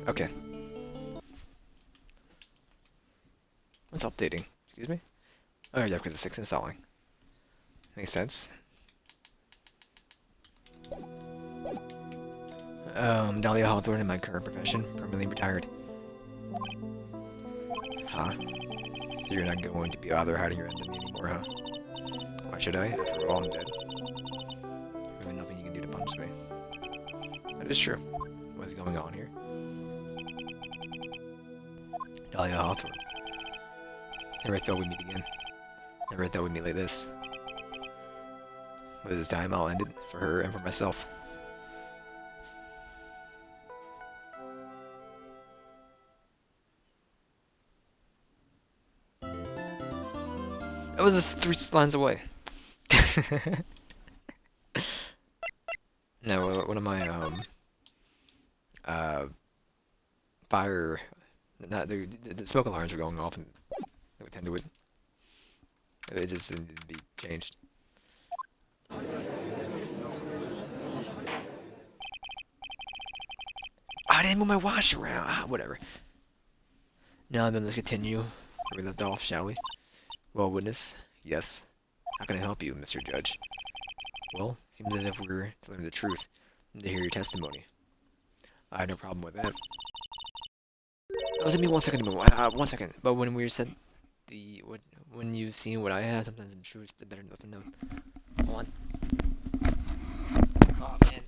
Okay. What's updating? Excuse me? Oh, yeah, because it's 6 installing. Makes sense. Dahlia Hawthorne in my current profession, permanently retired. Huh? So you're not going to be bother hiding your identity anymore, huh? Why should I? After all, I'm dead. Really nothing you can do to punish me. That is true. What is going on here? Dahlia Hawthorne. Never thought we'd meet again. Never thought we'd meet like this. But this time I'll end it for her and for myself. I was just 3 lines away. No, one of my fire, not the smoke alarms were going off and they would tend to it just needed to be changed. I didn't move my watch around. Ah, whatever. Now then, let's continue where we left off, shall we? Well, witness, yes. How can I help you, Mr. Judge? Well, seems as if we're to learn the truth and to hear your testimony. I had no problem with that. Oh, give me 1 second. 1 second. But when we said when you've seen what I have, sometimes the truth is better than nothing. Hold on. Oh man.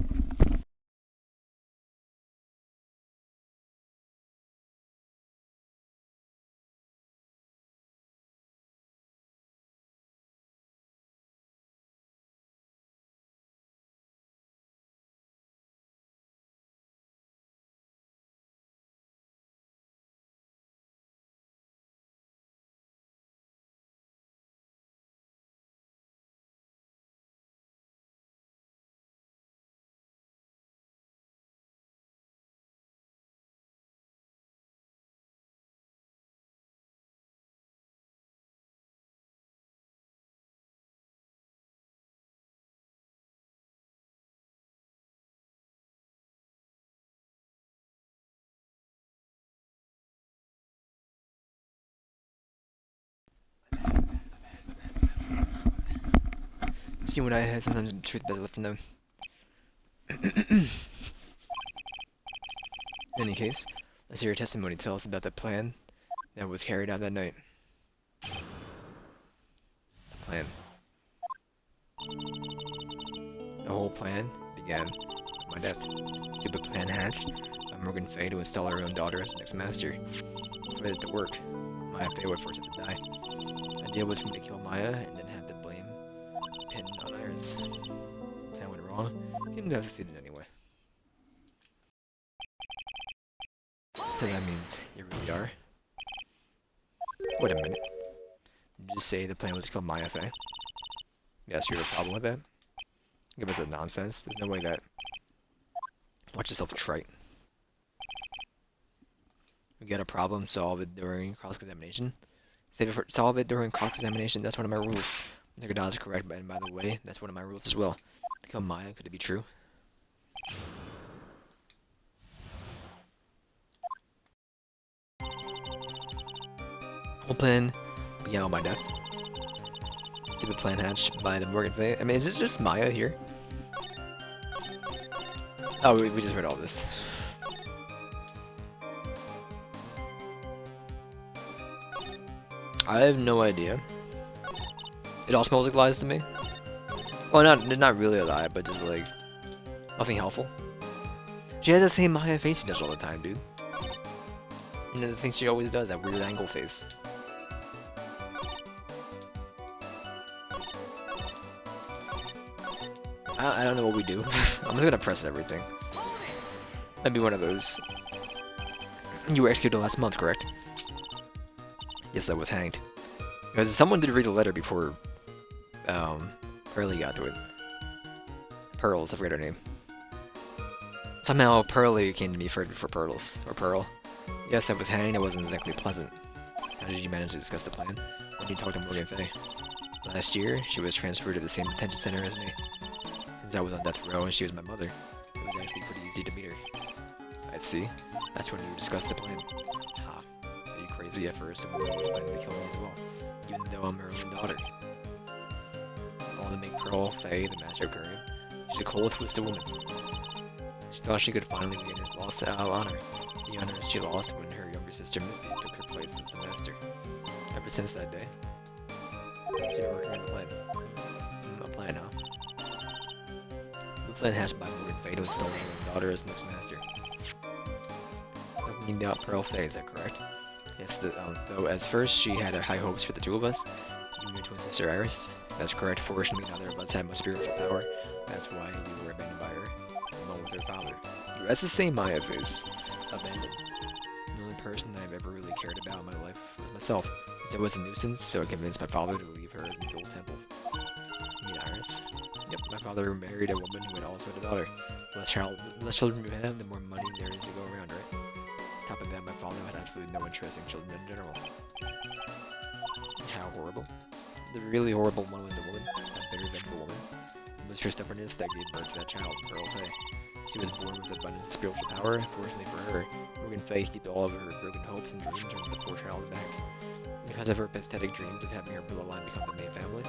See what I have, sometimes the truth is better left unknown. In any case, let's hear your testimony. Tell us about the plan that was carried out that night. The plan. The whole plan began with my death. Stupid plan hatched by Morgan Fay to install her own daughter as next master. For it to work, Maya Fay would first have to die. The idea was for me to kill Maya and then have the blame pinned on ours. Plan went wrong. Seemed to have succeeded anyway. So that means you really are. Wait a minute. Did you just say the plan was to kill Maya Fay? Yes, you have a problem with that? Give us a nonsense. There's no way that. Watch yourself, Trite. We got a problem, solve it during cross-examination. Save it for solve it during cross-examination. That's one of my rules. Integrity is correct, and by the way, that's one of my rules as well. To kill Maya, could it be true? Whole plan began on my death. Stupid plan hatched by the Morgan Fay. I mean, is this just Maya here? Oh, we just read all this. I have no idea. It all smells like lies to me. Well, not really a lie, but just like nothing helpful. She has the same Maya face she does all the time, dude. You know the things she always does, that weird angle face. I don't know what we do. I'm just gonna press everything. That'd be one of those. You were executed last month, correct? Yes, I was hanged. Because someone did read the letter before Pearly got to it. Pearls, I forget her name. Somehow Pearly came to me for Pearls, or Pearl. Yes, I was hanged, it wasn't exactly pleasant. How did you manage to discuss the plan? When you talked to Morgan Fay? Last year, she was transferred to the same detention center as me. Since I was on death row and she was my mother, it was actually pretty easy to meet her. I I see. That's when you discussed the plan. Ha. Are you crazy? At first, a woman was planning to kill me as well, even though I'm her own daughter. All to make Pearl Fey the master of courier. She's a cold-twisted woman. She thought she could finally regain her lost honor. The honor she lost when her younger sister Misty took her place as the master. Ever since that day, she's been working on the plan. A plan, huh? The plan hatched by Morgan Fey to install her own daughter as next master. You doubt Pearl Fey, is that correct? Yes, though as first she had high hopes for the two of us, you and your twin sister Iris. That's correct. Fortunately, neither of us had much spiritual power. That's why you were abandoned by her, along with her father. That's the same Maya face. Abandoned. The only person I've ever really cared about in my life was myself. So I was a nuisance, so I convinced my father to leave her in the old temple. You mean Iris? Yep, my father married a woman who had also had a daughter. The less children you have, the more money there is to go around, right? On top of that, my father had absolutely no interest in children in general. How horrible. The really horrible one was the woman, that bitter, vengeful woman. It was her stubbornness that gave birth to that child, Pearl Fey. She was born with abundance of spiritual power. Fortunately for her, Morgan Fey kept all of her broken hopes and dreams on the poor child back. Because of her pathetic dreams of having her bloodline become the main family.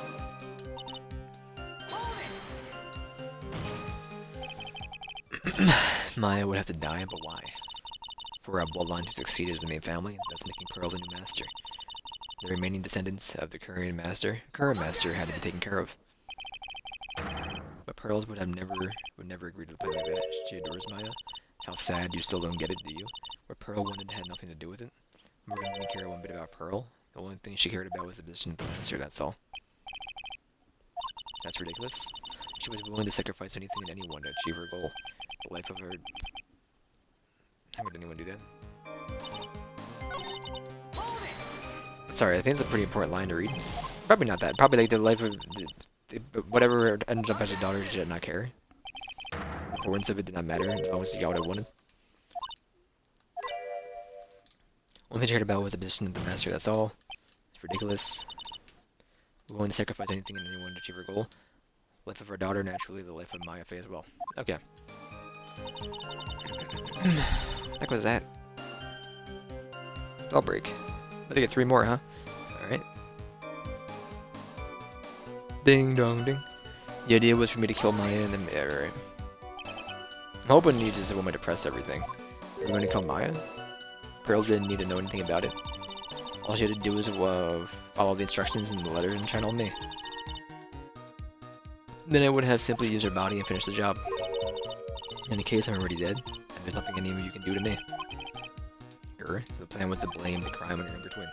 Maya would have to die, but why? For our bloodline to succeed as the main family, thus making Pearl the new master. The remaining descendants of the current master had to be taken care of. But Pearls would never agree to the plan like that. She adores Maya. How sad, you still don't get it, do you? What Pearl wanted had nothing to do with it. Morgan didn't care one bit about Pearl. The only thing she cared about was the position of the master, that's all. That's ridiculous. She was willing to sacrifice anything and anyone to achieve her goal. The life of her... How would anyone do that? Sorry, I think it's a pretty important line to read. Probably not that. Probably like the life of... whatever ended up as a daughter, she did not care. The importance of it did not matter, as long as she got what I wanted. Only thing she cared about was the position of the master, that's all. It's ridiculous. Willing to sacrifice anything and anyone to achieve her goal. Life of her daughter, naturally the life of Maya Fey as well. Okay. Heck was that? Spell break. I think I get 3 more, huh? Alright. Ding dong ding. The idea was for me to kill Maya and then... Yeah, right. I'm hoping you just a woman to press everything. Are you going to kill Maya? Pearl didn't need to know anything about it. All she had to do was follow the instructions in the letter and channel me. Then I would have simply used her body and finished the job. In any case, I'm already dead, and there's nothing any of you can do to me. So the plan was to blame the crime on your younger twin.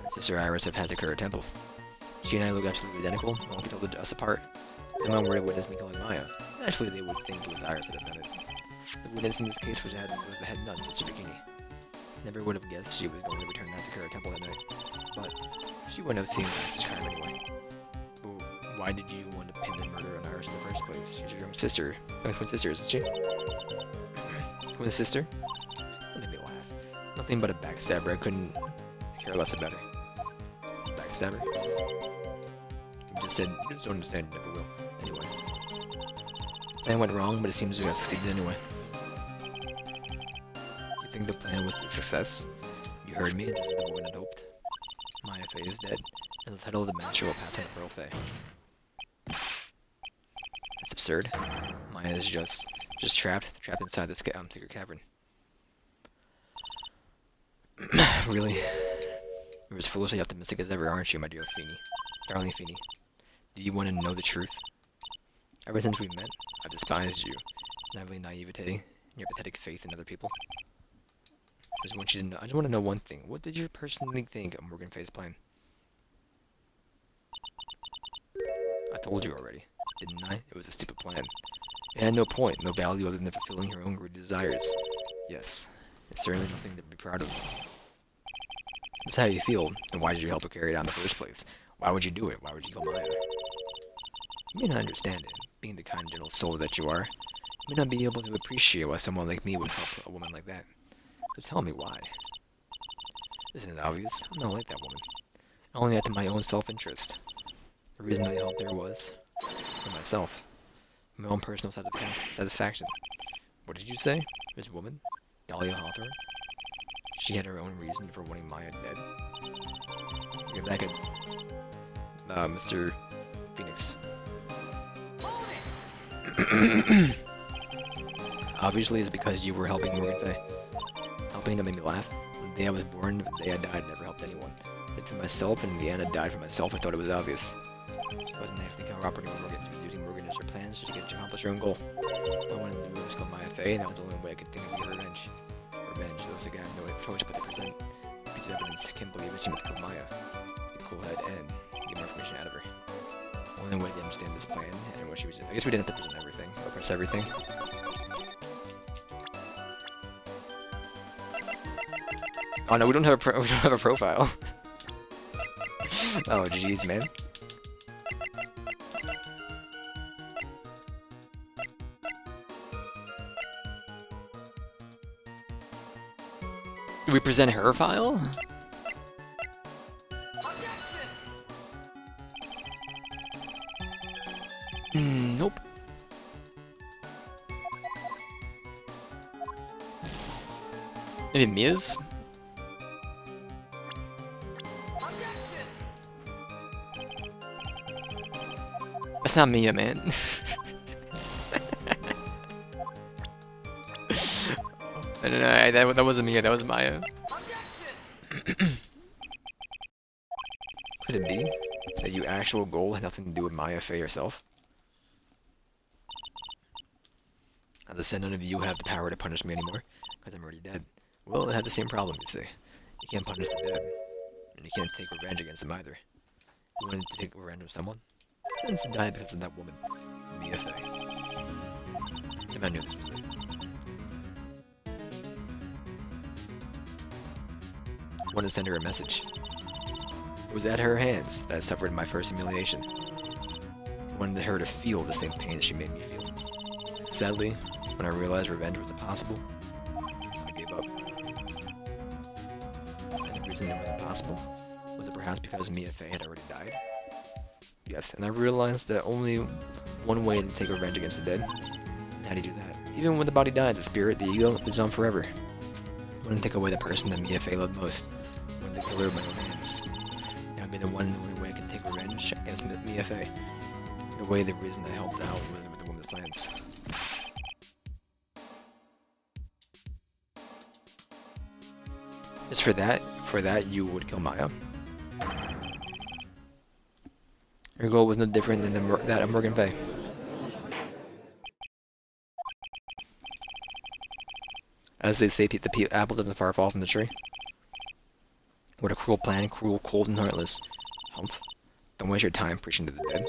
My sister Iris has a Kura temple. She and I look absolutely identical, no one can tell us apart. Someone were to witness me killing Maya. Actually, they would think it was Iris that had done it. The witness in this case was the head nun, Sister Bikini. Never would have guessed she was going to return to Sakura Temple that night, but she wouldn't have seen Iris' crime anyway. But why did you want to pin the murder on Iris in the first place? She's your own sister. My twin sister, isn't she? Twin sister? That made me laugh. Nothing but a backstabber. I couldn't care less about her. Backstabber? You just said, you just don't understand, you never will. Anyway. Plan went wrong, but it seems to have succeeded anyway. You think the plan was a success? You heard me, this is the woman I'd hoped. Maya Fey is dead, and the title of the master will pass on to Pearl Fey. It's absurd. Maya is just trapped inside this secret cavern. Really? You're as foolishly optimistic as ever, aren't you, my dear Feeny? Darling Feeny. Do you want to know the truth? Ever since we met, I've despised you. Lively naivete, and your pathetic faith in other people. I just want to know one thing. What did you personally think of Morgan Fey's plan? I told you already, didn't I? It was a stupid plan. It had no point, no value other than fulfilling her own great desires. Yes, it's certainly nothing to be proud of. That's how you feel, then why did you help her carry it out in the first place? Why would you do it? Why would you kill Maya? You may not understand it, being the kind, gentle soul that you are. You may not be able to appreciate why someone like me would help a woman like that. So tell me why. Isn't it obvious? I'm not like that woman. I only acted my own self-interest. The reason I helped her was for myself. My own personal satisfaction. What did you say? This woman? Dahlia Hawthorne? She had her own reason for wanting Maya dead. Give that good. Mr. Phoenix. Obviously, it's because you were helping Morgan Fay. Helping to make me laugh. The day I was born, the day I died, never helped anyone. I did for myself, and in the end, I died for myself. I thought it was obvious. I wasn't actually cooperating with Morgan. She was using Morgan as her plans to get to accomplish her own goal. I wanted to do was kill Maya Fay, and that was the only way I could think of getting revenge. Revenge. Those again have no choice but to present a piece of evidence. I can't believe it. She meant to kill Maya. Get cool head and get more information out of her. Only way to understand this plan and what she was doing. I guess we didn't have to present everything, or press everything. Oh no, we don't have a profile. Oh jeez, man. Do we present her file? Nope. Maybe Mia's? That's not Mia, man. No, that wasn't Mia, that was Maya. Could it be that your actual goal had nothing to do with Maya Fey herself? As I said, none of you have the power to punish me anymore, because I'm already dead. Well, I have the same problem, you see. You can't punish the dead, and you can't take revenge against them either. You wanted to take revenge on someone? Since he died because of that woman, Mia Fey. I knew this was it. I wanted to send her a message. It was at her hands that I suffered my first humiliation. I wanted her to feel the same pain she made me feel. Sadly, when I realized revenge was impossible, I gave up. And the reason it was impossible was it perhaps because Mia Fey had already died? Yes, and I realized that only one way to take revenge against the dead. And how do you do that? Even when the body dies, the spirit, the ego, lives on forever. I wanted to take away the person that Mia Fey loved most. I wanted to kill her by my own hands. That would be the one and only way I could take revenge against Mia Fey. The reason I helped out was with the woman's plans. Just for that you would kill Maya? Your goal was no different than that of Morgan Fay. As they say, the apple doesn't far fall from the tree. What a cruel plan, cruel, cold, and heartless. Humph. Don't waste your time preaching to the dead.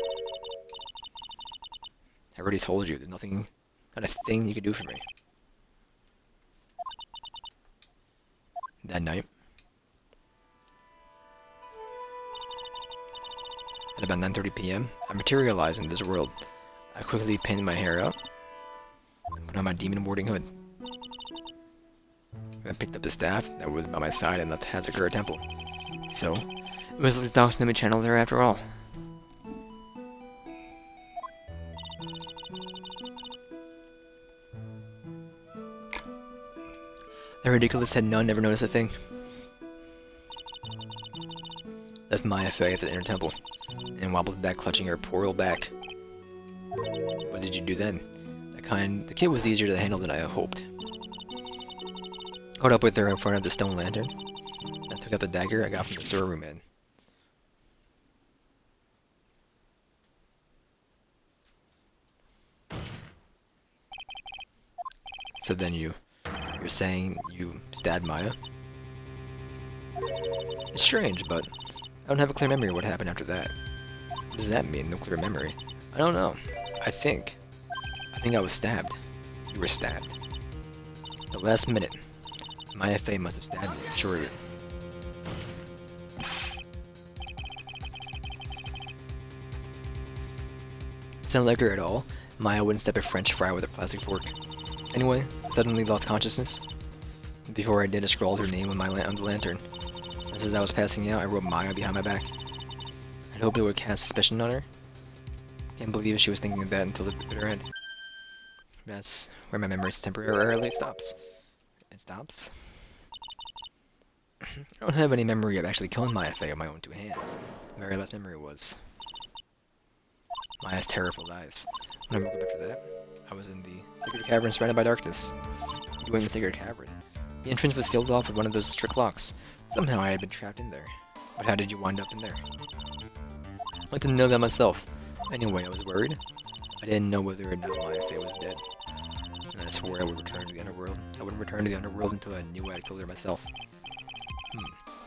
I already told you, there's nothing, not a thing you can do for me. That night, at about 9:30 p.m., I materialized in this world. I quickly pinned my hair up, put on my demon warding hood. I picked up the staff that was by my side and left Hazakura Temple. So, it was the Dog Snimming channel there after all. That ridiculous head nun never noticed a thing. Left Maya Fey at the inner temple, and wobbled back clutching her poor old back. What did you do then? The kid was easier to handle than I had hoped. Caught up with her in front of the stone lantern. I took out the dagger I got from the storeroom man. So then you're saying you stabbed Maya? It's strange, but I don't have a clear memory of what happened after that. What does that mean, no clear memory? I don't know. I think I was stabbed. You were stabbed. The last minute. Maya Fey must have stabbed me, I'm sure of it. It's not like her at all. Maya wouldn't step a French fry with a plastic fork. Anyway, suddenly lost consciousness. Before I did, I scrawled her name on the lantern. Just as I was passing out, I wrote Maya behind my back. I'd hoped it would cast suspicion on her. Can't believe she was thinking of that until it hit her head. That's where my memory temporarily stops. It stops. I don't have any memory of actually killing Maya Fey with my own two hands. My very last memory was Maya's terrible eyes. When I woke up after that, I was in the secret cavern surrounded by darkness. You went in the secret cavern. The entrance was sealed off with one of those strict locks. Somehow I had been trapped in there. But how did you wind up in there? I'd like to know that myself. Anyway, I was worried. I didn't know whether or not Maya Fey was dead. And I swore I would return to the underworld. I wouldn't return to the underworld until I knew I had killed her myself.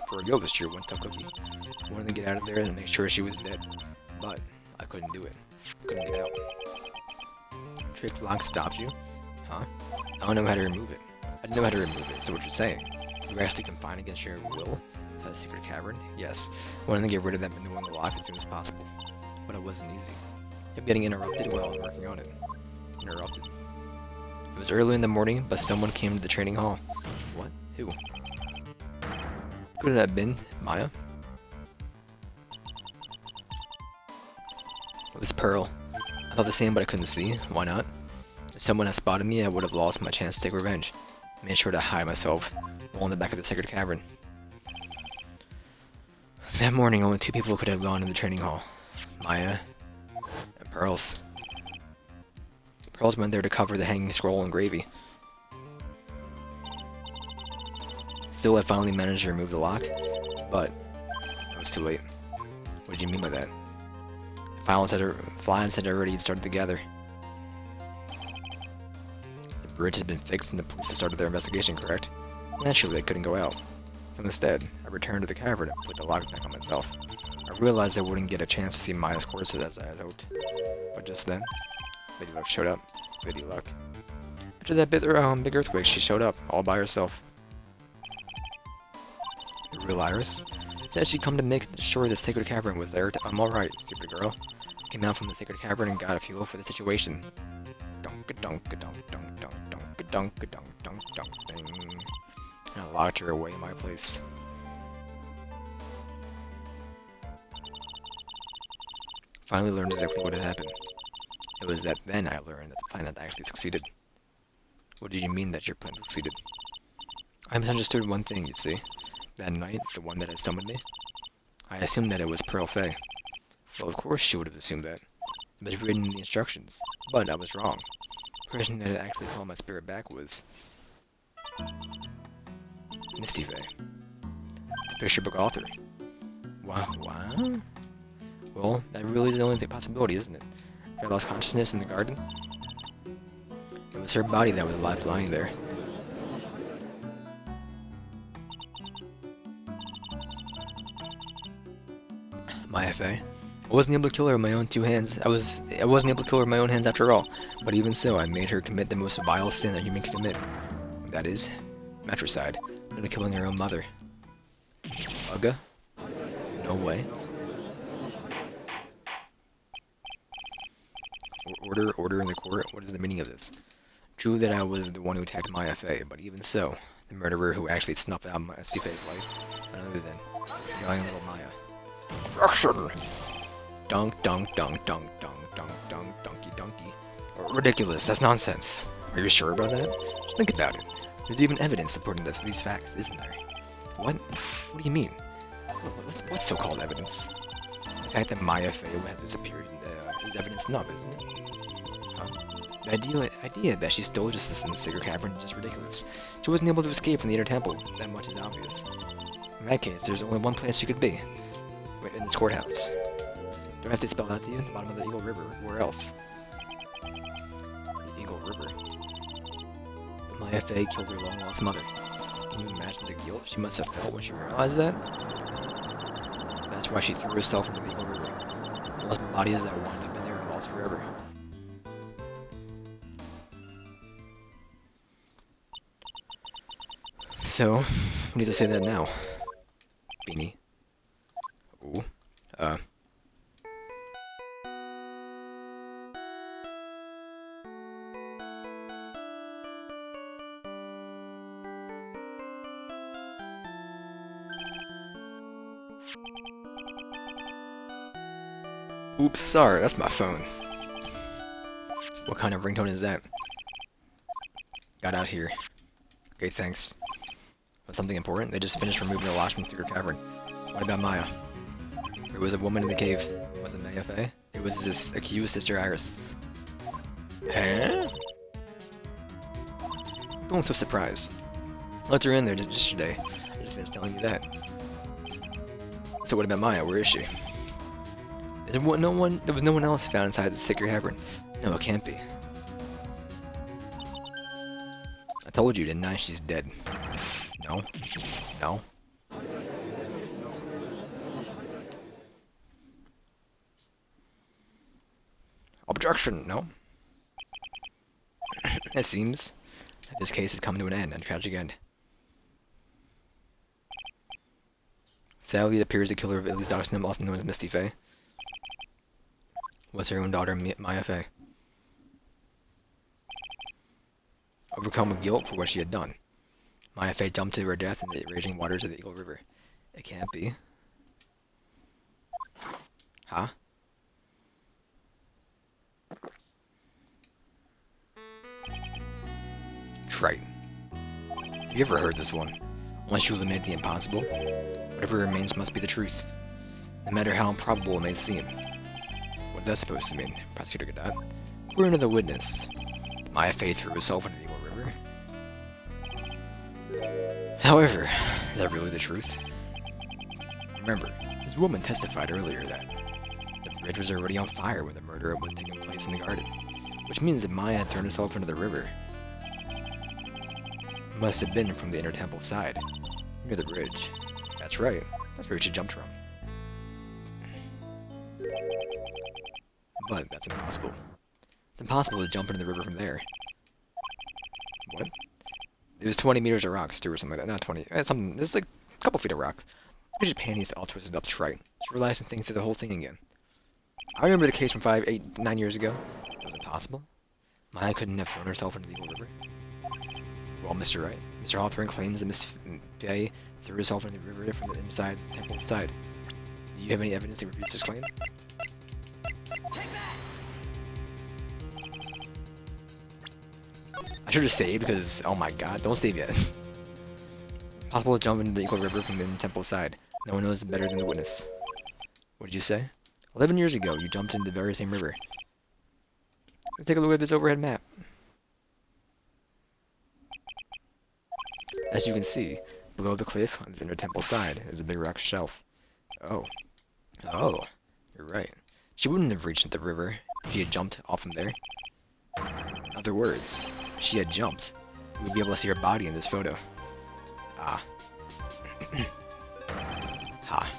For a yoga sure one-time cookie. I wanted to get out of there and make sure she was dead. But I couldn't do it. I couldn't get out. Trick lock stops you? Huh? I don't know how to remove it. I didn't know how to remove it, so what you're saying? You were actually confined against your will to the secret cavern? Yes. I wanted to get rid of that annoying lock as soon as possible. But it wasn't easy. I kept getting interrupted while I was working on it. Interrupted. It was early in the morning, but someone came to the training hall. What? Who? Could it have been Maya? It was Pearl. I thought the same, but I couldn't see. Why not? If someone had spotted me, I would have lost my chance to take revenge. I made sure to hide myself, all in the back of the secret cavern. That morning, only two people could have gone in the training hall. Maya and Pearls. Pearls went there to cover the hanging scroll and gravy. Still, I finally managed to remove the lock, but it was too late. What did you mean by that? Flies had already started to gather. The bridge had been fixed and the police had started their investigation, correct? Naturally, I couldn't go out. So instead, I returned to the cavern and put the lock back on myself. I realized I wouldn't get a chance to see Maya's corpses as I had hoped. But just then, Lady Luck showed up. Lady Luck. After that big earthquake, she showed up, all by herself. The real Iris? Said she'd come to make sure the sacred cavern was there. I'm alright, stupid girl. Came out from the sacred cavern and got a fuel for the situation. Dunk-a-dunk-a-dunk-a-dunk-a-dunk-a-dunk-dunk-dunk-ding. And I locked her away in my place. Finally learned exactly what had happened. It was that then I learned that the plan had actually succeeded. What did you mean that your plan succeeded? I misunderstood one thing, you see. That night, the one that had summoned me, I assumed that it was Pearl Fey. Well, of course she would have assumed that. It was written in the instructions. But I was wrong. The person that had actually called my spirit back was Misty Fey, the picture book author. Wow, wow. Well, that really is the only possibility, isn't it? If I lost consciousness in the garden, it was her body that was left lying there. Maya Fey. I wasn't able to kill her with my own two hands. I wasn't able to kill her with my own hands after all. But even so, I made her commit the most vile sin that a human can commit. That is, matricide. Instead of killing her own mother. Ugga? No way. Order in the court? What is the meaning of this? True that I was the one who attacked Maya Fey, but even so, the murderer who actually snuffed out Misty Fey's life, none other than young little Maya. Action! Dunk, dunk, dunk, dunk, dunk, dunk, dunk, donkey, donkey. Ridiculous, that's nonsense. Are you sure about that? Just think about it. There's even evidence supporting these facts, isn't there? What? What do you mean? What's so-called evidence? The fact that Maya Fey would have disappeared is evidence enough, isn't it? Huh? The idea that she stole justice in the secret cavern is just ridiculous. She wasn't able to escape from the inner temple, that much is obvious. In that case, there's only one place she could be. In this courthouse. Do I have to spell that to you? At the bottom of the Eagle River. Where else? The Eagle River. Maya Fey killed her long-lost mother. Can you imagine the guilt she must have felt when she realized that? That's why she threw herself into the Eagle River. Most bodies that wind up in there are lost forever. So, we need to say that now. Beanie. Ooh. Oops, sorry, that's my phone. What kind of ringtone is that? Got out here. Okay, thanks. But something important? They just finished removing the lodgement through your cavern. What about Maya? There was a woman in the cave. Was it Maya Fey? It was this accused Sister Iris. Huh? Don't so surprised. Let her in there just today. I just finished telling you that. So what about Maya? Where is she? There was no one else found inside the secret cavern. No, it can't be. I told you, didn't I? She's dead. No. No. Objection! No. It seems that this case has come to an end, a tragic end. Sadly, it appears the killer of Illy's daughter, also known as Misty Fey, was her own daughter, Maya Fey. Overcome with guilt for what she had done, Maya Fey jumped to her death in the raging waters of the Eagle River. It can't be. Huh? Trite. Have you ever heard this one? Unless you eliminate the impossible, whatever remains must be the truth, no matter how improbable it may seem. What is that supposed to mean? Prosecutor Godot. We're another witness. Maya Fey threw herself into the Eagle River. However, is that really the truth? Remember, this woman testified earlier that the bridge was already on fire when the murder was taking place in the garden, which means that Maya had thrown herself into the river. It must have been from the inner temple side, near the bridge. That's right, that's where she jumped from. But that's impossible. It's impossible to jump into the river from there. What? It was 20 meters of rocks, too, or something like that. Not 20. Something. It's like a couple feet of rocks. Her panties all twisted up straight. She realized and thinking through the whole thing again. I remember the case from 5, 8, 9 years ago. It was impossible. Maya couldn't have thrown herself into the Eagle River. Well, Mr. Wright. Mr. Hawthorne claims that Miss Fey threw herself into the river from the inside temple side. Do you have any evidence that refutes this claim? I should have saved because, oh my god, don't save yet. Possible to jump into the Eagle River from the temple side. No one knows better than the witness. What did you say? 11 years ago, you jumped into the very same river. Let's take a look at this overhead map. As you can see, below the cliff on the inner temple side is a big rock shelf. Oh. Oh, you're right. She wouldn't have reached the river if she had jumped off from there. In other words, if she had jumped, we would be able to see her body in this photo. Ah. Ha.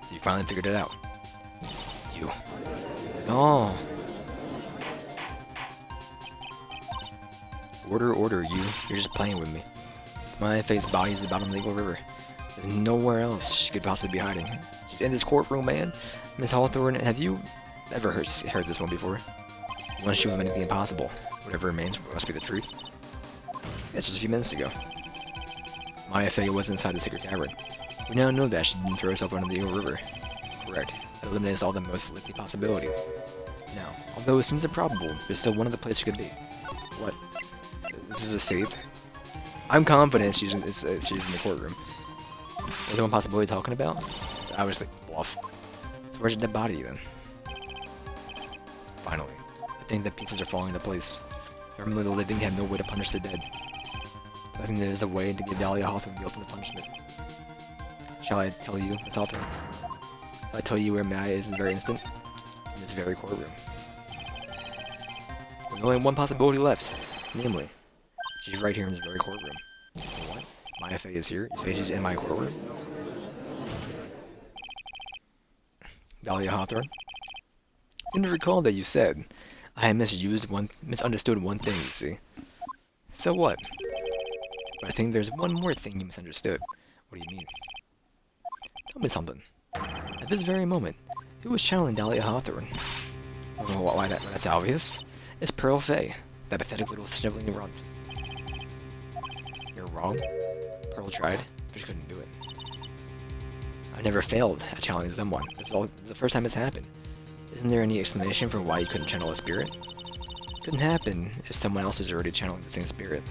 So you finally figured it out. You. No. Order, you're just playing with me. My face body is at the bottom of the Eagle River. There's nowhere else she could possibly be hiding. She's in this courtroom, man. Miss Hawthorne, have you ever heard this one before? Once you eliminate the impossible, whatever remains must be the truth. It's just a few minutes ago. Maya Fey was inside the secret cavern. We now know that she didn't throw herself into the Eagle River. Correct. It eliminates all the most likely possibilities. Now, although it seems improbable, there's still one other place she could be. What? This is a safe? I'm confident she's in the courtroom. What's the one possibility talking about? It's obviously bluff. So where's the dead body then? Finally, I think the pieces are falling into place. Normally the living have no way to punish the dead. I think there's a way to give Dahlia Hawthorne the ultimate punishment. Shall I tell you, Miss Hawthorne? Shall I tell you where Maya is in the very instant? In this very courtroom. There's only one possibility left, namely, she's right here in this very courtroom. What? Maya Fey is here? You say she's in my courtroom? Dahlia Hawthorne? I seem to recall that you said I had misunderstood one thing, you see. So what? But I think there's one more thing you misunderstood. What do you mean? Tell me something. At this very moment, who was channeling Dahlia Hawthorne? Oh, why that's obvious. It's Pearl Fey, that pathetic little sniveling runt. You're wrong. Pearl tried, but she couldn't do it. I've never failed at channeling someone. This is the first time it's happened. Isn't there any explanation for why you couldn't channel a spirit? It couldn't happen if someone else is already channeling the same spirit.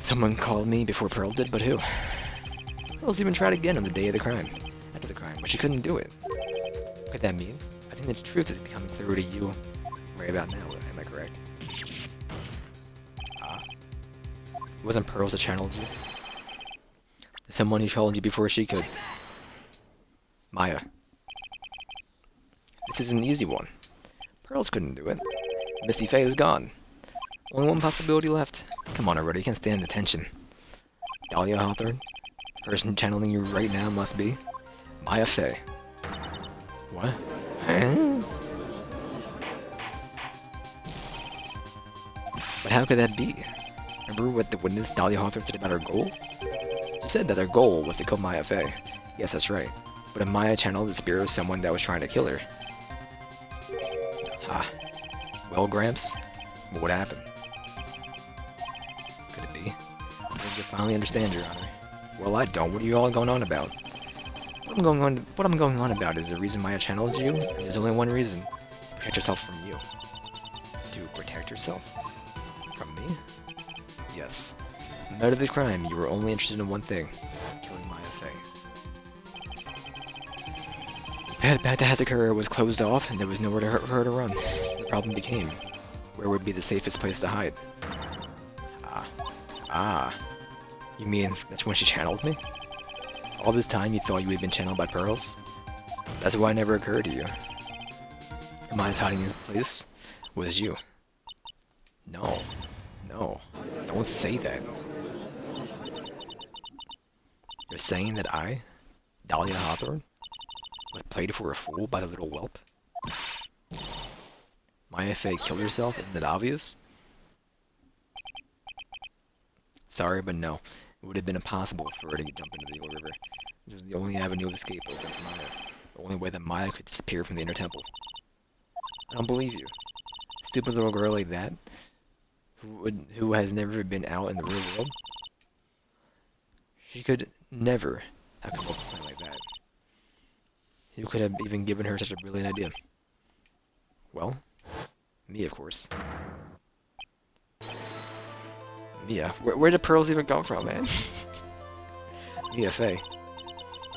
Someone called me before Pearl did, but who? Pearl's even tried again on the day of the crime. After the crime, but she couldn't do it. What could that mean? I think the truth is becoming clearer to you right about now, am I correct? It wasn't Pearls that channeled you. Someone who challenged you before she could. Maya. This is an easy one. Pearls couldn't do it. Misty Faye is gone. Only one possibility left. Come on already, you can't stand the tension. Dahlia Hawthorne? The person channeling you right now must be Maya Faye. What? Huh? But how could that be? Remember what the witness Dahlia Hawthorne said about her goal? She said that her goal was to kill Maya Faye. Yes, that's right. But if Maya channeled the spirit of someone that was trying to kill her. Ha. Well, Gramps, what would happen? Could it be? When did you finally understand, Your Honor? Well, I don't. What are you all going on about? What I'm going on about is the reason Maya channeled you, and there's only one reason. To protect yourself from you. To protect yourself? From me? Yes. No matter the crime, you were only interested in one thing. Killing Maya Faye. The path to Hazakura was closed off, and there was nowhere for her to run. The problem became, where would be the safest place to hide? Ah. You mean, that's when she channeled me? All this time you thought you had been channeled by Pearls? That's why it never occurred to you. Maya's hiding place was you. No. Don't say that. You're saying that I, Dahlia Hawthorne, was played for a fool by the little whelp? Maya Faye killed herself, isn't it obvious? Sorry, but no. It would have been impossible for her to jump into the Eagle River. It was the only avenue of escape open for Maya. The only way that Maya could disappear from the Inner Temple. I don't believe you. A stupid little girl like that, who has never been out in the real world, she could never have come up with a plan like that. You could have even given her such a brilliant idea. Well, me, of course. Mia? Where did Pearls even come from, man? Mia Faye.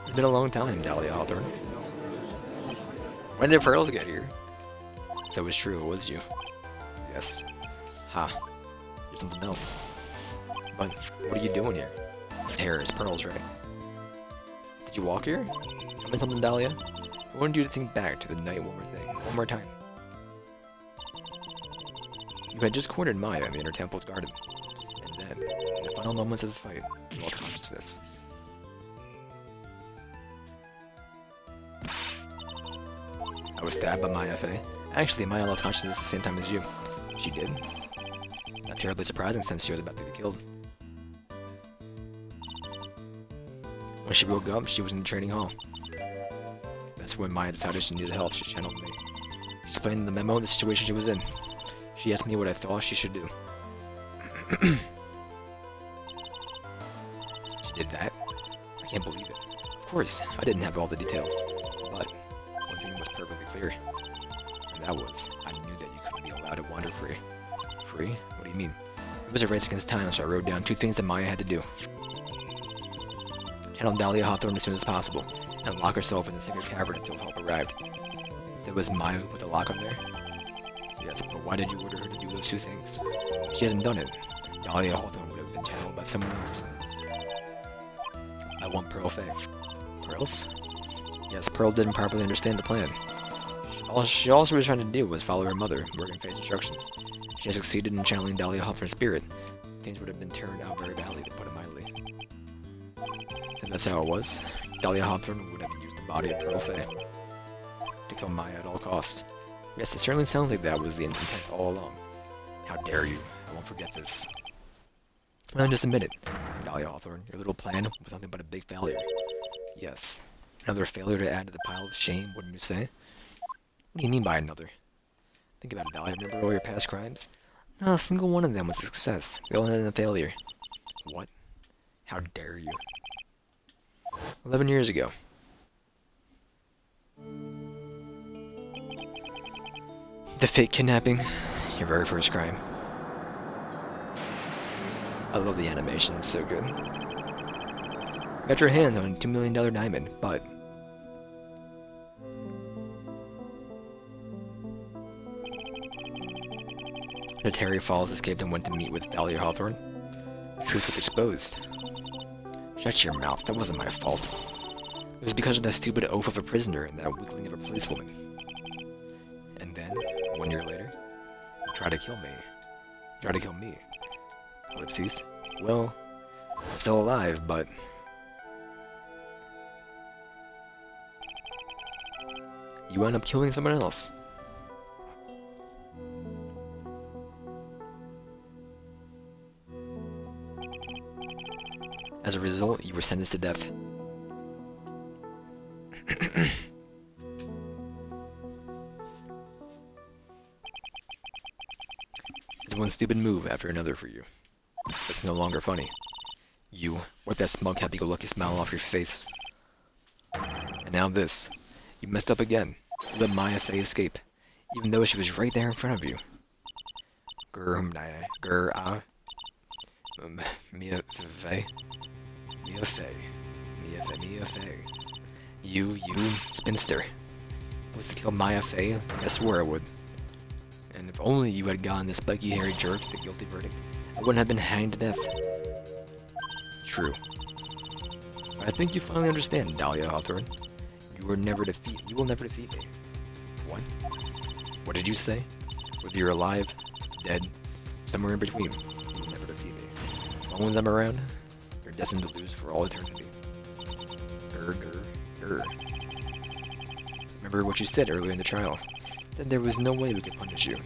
It's been a long time, Dahlia Hawthorne. When did Pearls get here? So it's true, it was you. Yes. Ha. You're something else. But, what are you doing here? That hair is Pearls, right? Did you walk here? Tell me something, Dahlia. I wanted you to think back to the night one more time. You had just cornered Maya in the Inner Temple's garden. And then, in the final moments of the fight, you lost consciousness. I was stabbed by Maya Faye. Actually, Maya lost consciousness at the same time as you. She did. Not terribly surprising since she was about to be killed. When she woke up, she was in the training hall. That's when Maya decided she needed help. She channeled me. She explained in the memo the situation she was in. She asked me what I thought she should do. She did that? I can't believe it. Of course, I didn't have all the details. But one thing was perfectly clear. And that was, I knew that you couldn't be allowed to wander free. Free? What do you mean? It was a race against time, so I wrote down 2 things that Maya had to do. Channel Dahlia Hawthorne as soon as possible, and lock herself in the sacred cavern until help arrived. So it was Maya who put the lock on there? Yes, but why did you order her to do those 2 things? She hasn't done it. Dahlia Hawthorne would have been channeled by someone else. I want Pearl Faye. Pearls? Yes, Pearl didn't properly understand the plan. All she was trying to do was follow her mother, Morgan Faye's instructions. If she had succeeded in channeling Dahlia Hawthorne's spirit, things would have been turned out very badly, to put it mildly. So that's how it was. Dahlia Hawthorne would have used the body of Pearl Faye to kill Maya at all costs. Yes, it certainly sounds like that was the intent all along. How dare you? I won't forget this. Well, just admit it, Dahlia Hawthorne. Your little plan was nothing but a big failure. Yes. Another failure to add to the pile of shame, wouldn't you say? What do you mean by another? Think about it, Dahlia. Remember all your past crimes? Not a single one of them was a success. They all ended in a failure. What? How dare you? 11 years ago. The fake kidnapping. Your very first crime. I love the animation, it's so good. Got your hands on a $2 million diamond, but... The Terry Falls escaped and went to meet with Dahlia Hawthorne. The truth was exposed. Shut your mouth, that wasn't my fault. It was because of that stupid oaf of a prisoner and that weakling of a policewoman. And then, 1 year later, you tried to kill me. You tried to kill me. Ellipses. Well, I'm still alive, but... you end up killing someone else. As a result, you were sentenced to death. It's one stupid move after another for you. It's no longer funny. You wipe that smug, happy-go-lucky smile off your face. And now this. You messed up again. You let Maya Fey escape, even though she was right there in front of you. Mia Fey. Mia Fey. You spinster. Was to kill Maya Fey? I swore I would. And if only you had gotten the spiky hairy jerk the guilty verdict, I wouldn't have been hanged to death. True. But I think you finally understand, Dahlia Hawthorne. You will never defeat me. What? What did you say? Whether you're alive, dead, somewhere in between, you will never defeat me. As long as I'm around, you're destined to lose for all eternity. Remember what you said earlier in the trial. That there was no way we could punish you,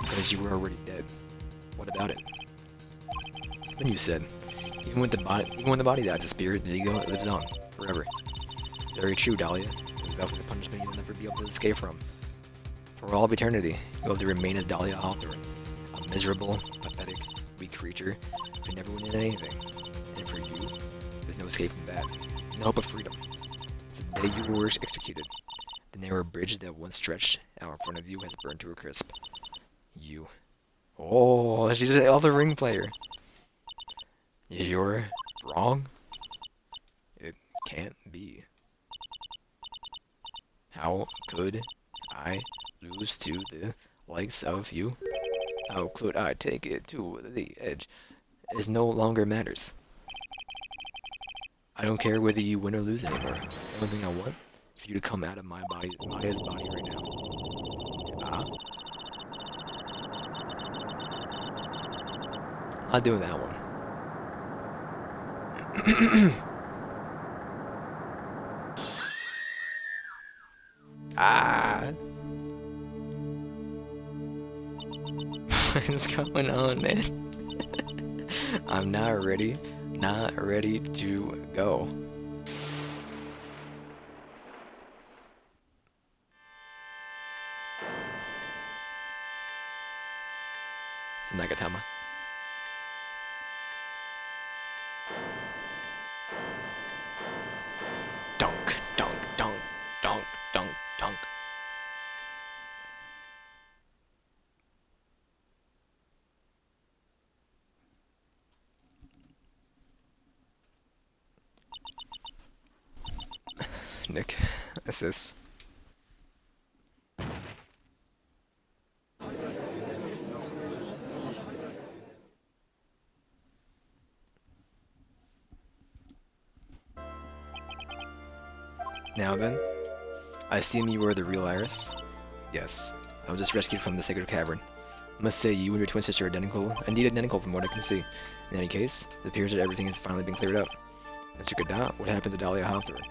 because you were already dead. What about it? Then you said, even when the body dies, the spirit, the ego, it lives on, forever. Very true, Dahlia. This is exactly the punishment you'll never be able to escape from. For all of eternity, you'll have to remain as Dahlia Hawthorne, a miserable, pathetic, weak creature who never win in anything. And for you, there's no escape from that. No hope of freedom. It's the day you were executed. The narrow bridge that once stretched out in front of you has burned to a crisp. You. Oh, she's an Elden Ring player. You're wrong? It can't be. How could I lose to the likes of you? How could I take it to the edge? It no longer matters. I don't care whether you win or lose anymore. The only thing I want is for you to come out of Maya's body right now. I'm not doing that one. What's going on, man? I'm not ready to go. It's Nagatama. Dunk, dunk, dunk, dunk, dunk, dunk. Nick, assist. Now then, I assume you were the real Iris? Yes, I was just rescued from the sacred cavern. I must say, you and your twin sister are identical, indeed identical from what I can see. In any case, it appears that everything has finally been cleared up. Mr. Godot, what happened to Dahlia Hawthorne?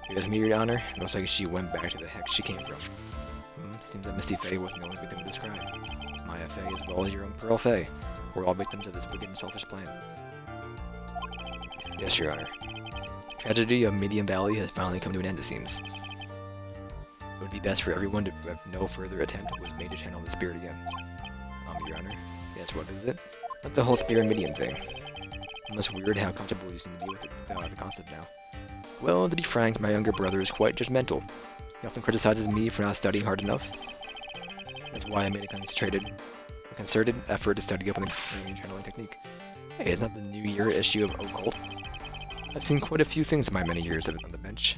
You guys meet your honor? It looks like she went back to the heck she came from. Seems that Misty Fey wasn't the only victim of this crime. Maya Fey as well as your own Pearl Fey. We're all victims of this wicked and selfish plan. Yes, your honor. The tragedy of Medium Valley has finally come to an end, it seems. It would be best for everyone to have no further attempt was made to channel the spirit again. Your honor. Yes, what is it? Not the whole spirit medium thing. Almost weird how comfortable you seem to be with the concept now. Well, to be frank, my younger brother is quite judgmental. He often criticizes me for not studying hard enough. That's why I made a concerted effort to study up on the channeling technique. Hey, isn't that the New Year issue of Occult? I've seen quite a few things in my many years of it on the bench.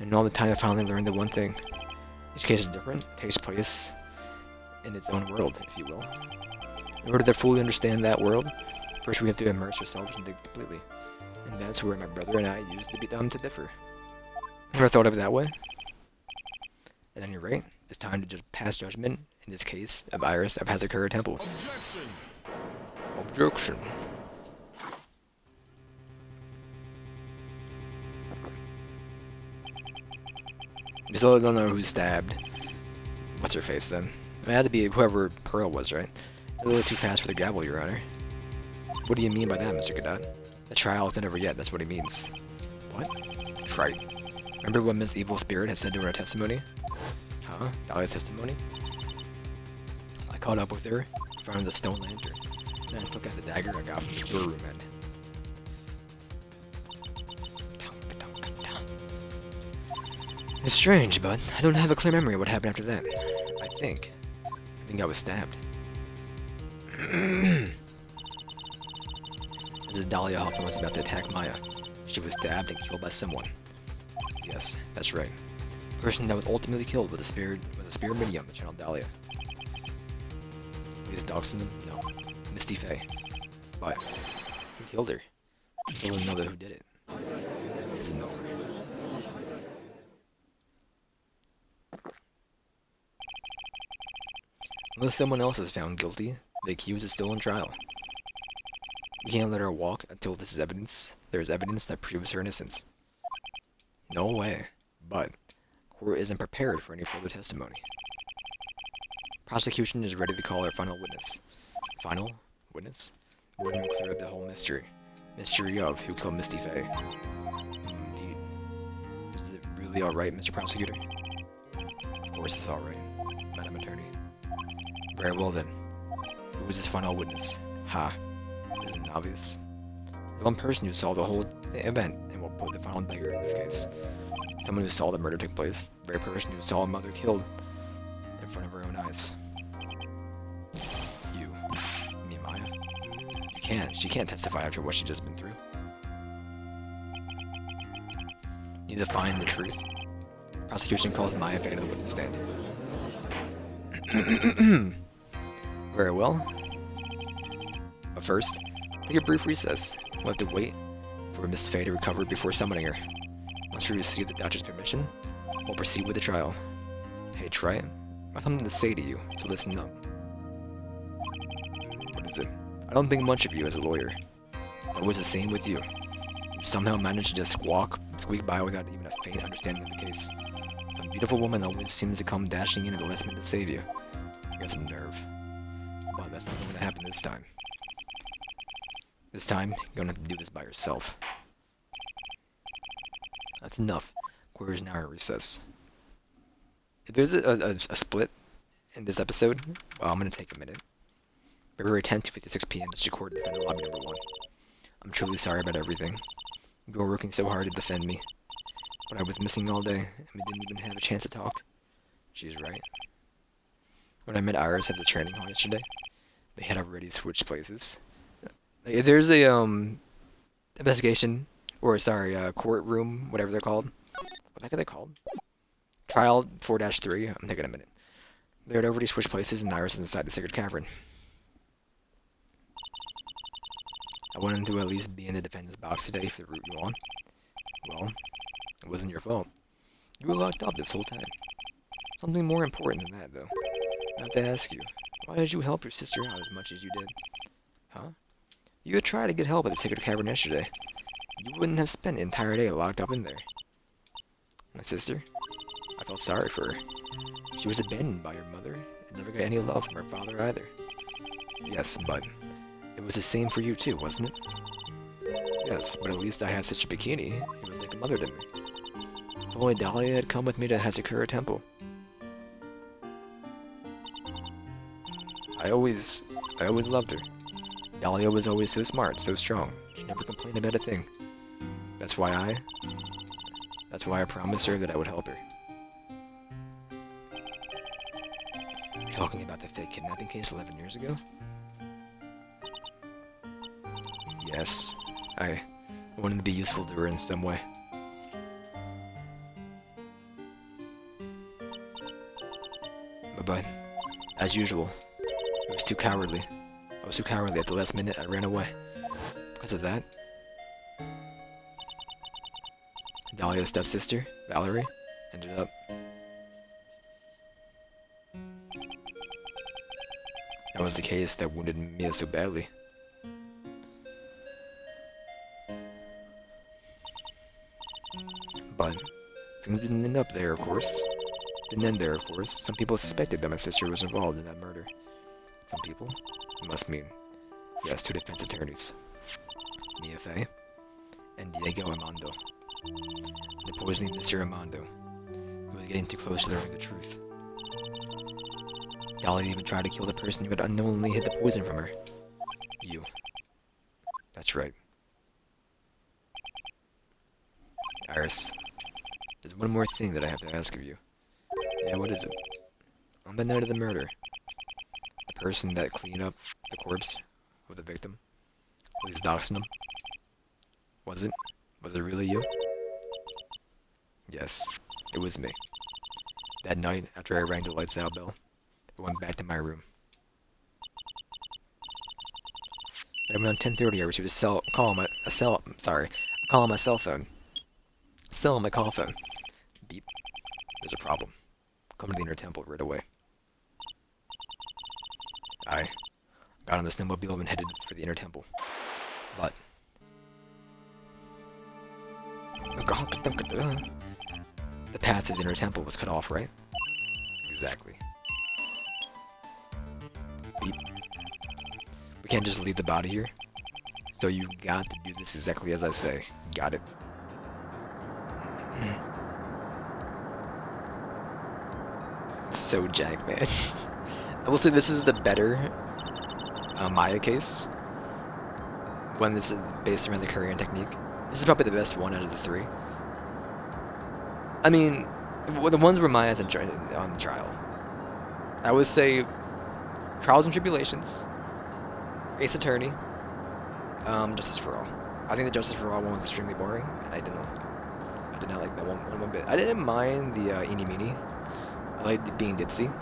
And all the time I finally learned the one thing. Each case is different, it takes place in its own world, if you will. In order to fully understand that world, first we have to immerse ourselves into it completely. And that's where my brother and I used to be dumb to differ. Never thought of it that way? At any rate, it's time to just pass judgment in this case of Iris of Hazakura Temple. Objection! Objection. We still don't know who stabbed. What's her face then? It had to be whoever Pearl was, right? A little too fast for the gavel, Your Honor. What do you mean by that, Mr. Cadet? The trial isn't over yet, that's what he means. What? Right. Remember what Miss Evil Spirit had said during her testimony? Huh? Dahlia's testimony? I caught up with her in front of the stone lantern, and I took out the dagger I got from the storeroom end. It's strange, but I don't have a clear memory of what happened after that. I think I was stabbed. Mrs. Dahlia Hoffman was about to attack Maya. She was stabbed and killed by someone. Yes, that's right. The person that was ultimately killed was a spirit medium that channeled Dahlia. Is Dawson? No. Misty Faye. But who killed her? I still don't know who did it. This isn't over. Unless someone else is found guilty, the accused is still on trial. We can't let her walk until there is evidence that proves her innocence. No way. But court isn't prepared for any further testimony. Prosecution is ready to call our final witness. Final witness? One who cleared the whole mystery. Mystery of who killed Misty Faye. Indeed. Is it really alright, Mr. Prosecutor? Of course it's alright, Madam Attorney. Very well then. Who is this final witness? Ha. Isn't it obvious? The one person who saw the whole event and will put the final dagger in this case. Someone who saw the murder take place. The very person who saw a mother killed in front of her own eyes. You mean Maya? She can't testify after what she's just been through. You need to find the truth. Prosecution calls Maya Faye to the witness stand. Very well. But first, take a brief recess. We'll have to wait for Miss Faye to recover before summoning her. Once we receive the doctor's permission, we'll proceed with the trial. Hey, try it. I have something to say to you, so listen up. What is it? I don't think much of you as a lawyer. It's always the same with you. You somehow manage to just squeak by without even a faint understanding of the case. Some beautiful woman always seems to come dashing in at the last minute to save you. You got some nerve. But that's not going to happen this time. This time, you're going to have to do this by yourself. That's enough. Quarter is now in recess. If there's a split in this episode, well, I'm going to take a minute. February 10th, 2:56 p.m. District Court, Defendant Lobby Number 1. I'm truly sorry about everything. You were working so hard to defend me. But I was missing all day, and we didn't even have a chance to talk. She's right. When I met Iris at the training hall yesterday, they had already switched places. There's a, investigation, or sorry, courtroom, whatever they're called. What the heck are they called? Trial 4-3, I'm taking a minute. They had already switched places, and Iris is inside the Sacred Cavern. I wanted to at least be in the defendant's box today for the route you on. Well, it wasn't your fault. You were locked up this whole time. Something more important than that, though. I have to ask you, why did you help your sister out as much as you did? Huh? You had tried to get help at the Sacred Cavern yesterday. You wouldn't have spent the entire day locked up in there. My sister? I felt sorry for her. She was abandoned by her mother and never got any love from her father either. Yes, but it was the same for you too, wasn't it? Yes, but at least I had Sister Bikini. It was like a mother to me. If only Dahlia had come with me to Hazakura Temple. I always loved her. Dahlia was always so smart, so strong. She never complained about a thing. That's why I promised her that I would help her. You're talking about the fake kidnapping case 11 years ago? Yes, I wanted to be useful to her in some way. But as usual, it was too cowardly. I was too cowardly at the last minute. I ran away. Because of that, Dahlia's stepsister, Valerie, ended up. That was the case that wounded Mia so badly. But things didn't end up there, of course. Didn't end there, of course. Some people suspected that my sister was involved in that murder. Some people? It must mean, yes, 2 defense attorneys. Mia Fey and Diego Armando. The poisoning Mr. Armando. He was getting too close to learning the truth. Dolly even tried to kill the person who had unknowingly hid the poison from her. You. That's right. Iris, there's one more thing that I have to ask of you. Yeah, what is it? On the night of the murder, the person that cleaned up the corpse of the victim, please doxing him. Was it? Was it really you? Yes, it was me. That night, after I rang the lights out bell, I went back to my room. At around 10:30, I received a call on my cell phone. Cell on my call phone. Beep. There's a problem. Come to the inner temple right away. I got on the snowmobile and headed for the inner temple. But the path to the inner temple was cut off, right? Exactly. Beep. We can't just leave the body here. So you got to do this exactly as I say. Got it. It's so jank, man. I will say this is the better Maya case. When this is based around the Korean technique. This is probably the best one out of the 3. I mean, the ones where Maya's on trial. I would say Trials and Tribulations, Ace Attorney, Justice for All. I think the Justice for All one was extremely boring, and I did not like that one bit. I didn't mind the Eeny Meeny. I liked being ditzy,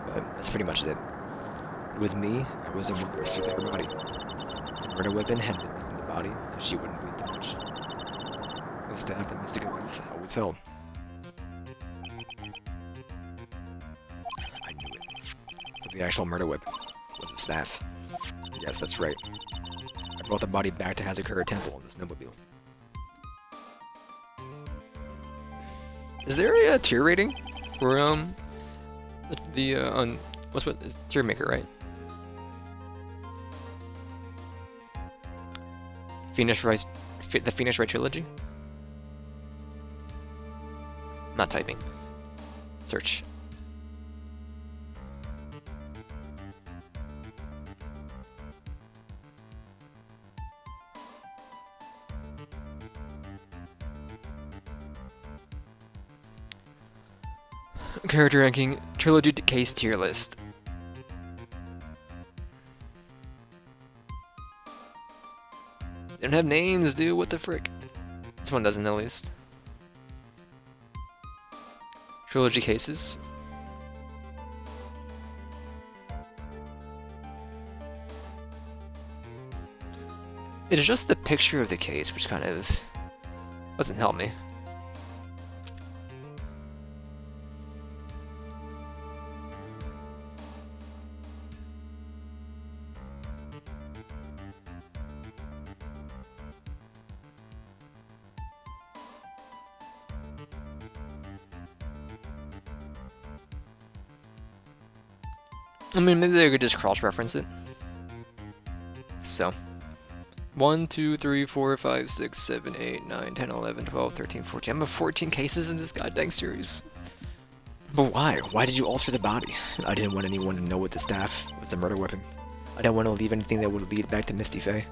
but that's pretty much it. It was me. I was the one who steal her body. The murder weapon had been in the body, so she wouldn't bleed too much. It was staff that Mystic always held. I knew it. But the actual murder weapon was the staff. Yes, that's right. I brought the body back to Hazakura Temple on the snowmobile. Is there a tier rating for what's tier maker, right? The Phoenix Wright trilogy? Not typing. Search. Character ranking, trilogy case tier list. They don't have names, dude. What the frick? This one doesn't, at least. Trilogy cases. It's just the picture of the case, which kind of doesn't help me. I mean, maybe they could just cross-reference it. So, 1, 2, 3, 4, 5, 6, 7, 8, 9, 10, 11, 12, 13, 14. I'm at 14 cases in this goddamn series. But why? Why did you alter the body? I didn't want anyone to know what the staff was the murder weapon. I didn't want to leave anything that would lead back to Misty Faye.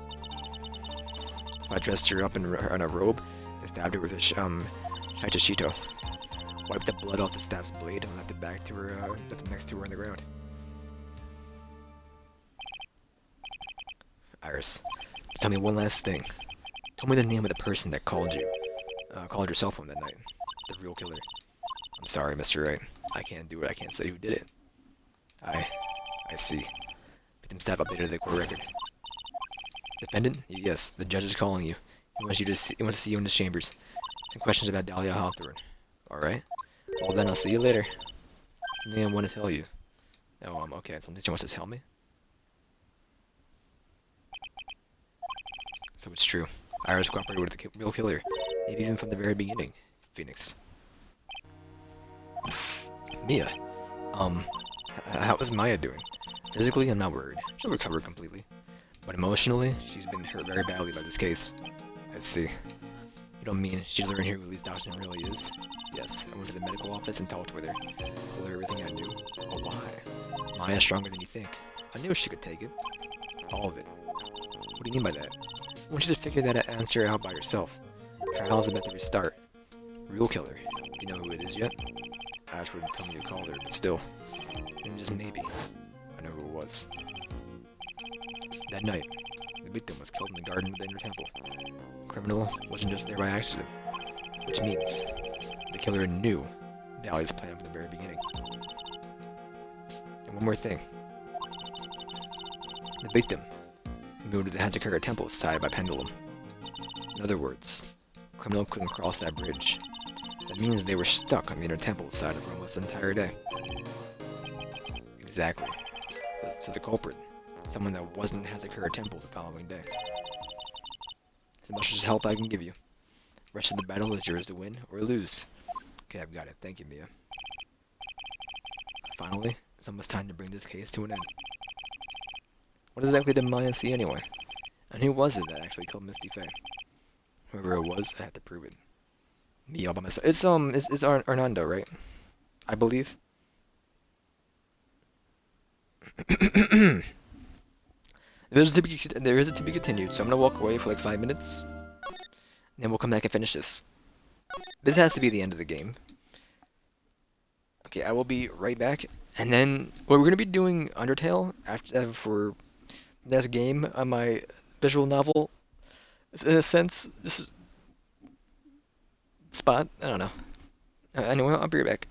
I dressed her up in a robe and stabbed her with a Hachishito. Wiped the blood off the staff's blade and left it back to her, left it next to her on the ground. Iris, Just tell me one last thing. Tell me the name of the person that called your cell phone that night. The real killer. I'm sorry, Mr. Wright. I can't do it. I can't say who did it. I see. Victim staff updated the court record. Defendant? Yes, the judge is calling you. He wants to see you in his chambers. Some questions about Dahlia Hawthorne. Alright. Well then, I'll see you later. Something I want to tell you. Oh, okay. Something she wants to tell me? So it's true. Iris cooperated with the real killer. Maybe even from the very beginning. Phoenix. Mia. How is Maya doing? Physically, I'm not worried. She'll recover completely. But emotionally, she's been hurt very badly by this case. I see. You don't mean she learned who Elise Dawson really is? Yes, I went to the medical office and talked with her. Told her everything I knew. But why? Maya's stronger than you think. I knew she could take it. All of it. What do you mean by that? I want you to figure that answer out by yourself. Trial's about to restart. Real killer. You know who it is yet? Ash wouldn't tell me to call her, but still. And just maybe. I know who it was. That night, the victim was killed in the garden of the inner temple. The criminal wasn't just there by accident. Which means, the killer knew Dahlia's plan from the very beginning. And one more thing. The victim moved to the Hazakura temple side by pendulum. In other words, the criminal couldn't cross that bridge. That means they were stuck on the inner temple side of almost the entire day. Exactly. So the culprit, someone that wasn't in Hazakura temple the following day. As much as help I can give you. The rest of the battle is yours to win or lose. Okay, I've got it. Thank you, Mia. Finally, it's almost time to bring this case to an end. What exactly did Maya see anyway? And who was it that actually killed Misty Faye? Whoever it was, I have to prove it. Me all by myself. It's Arnando, right? I believe. There is a to be continued, so I'm gonna walk away for like 5 minutes. And then we'll come back and finish this. This has to be the end of the game. Okay, I will be right back. And then, well, we're gonna be doing Undertale after for this game on my visual novel. In a sense, just spot. I don't know. Anyway, I'll be right back.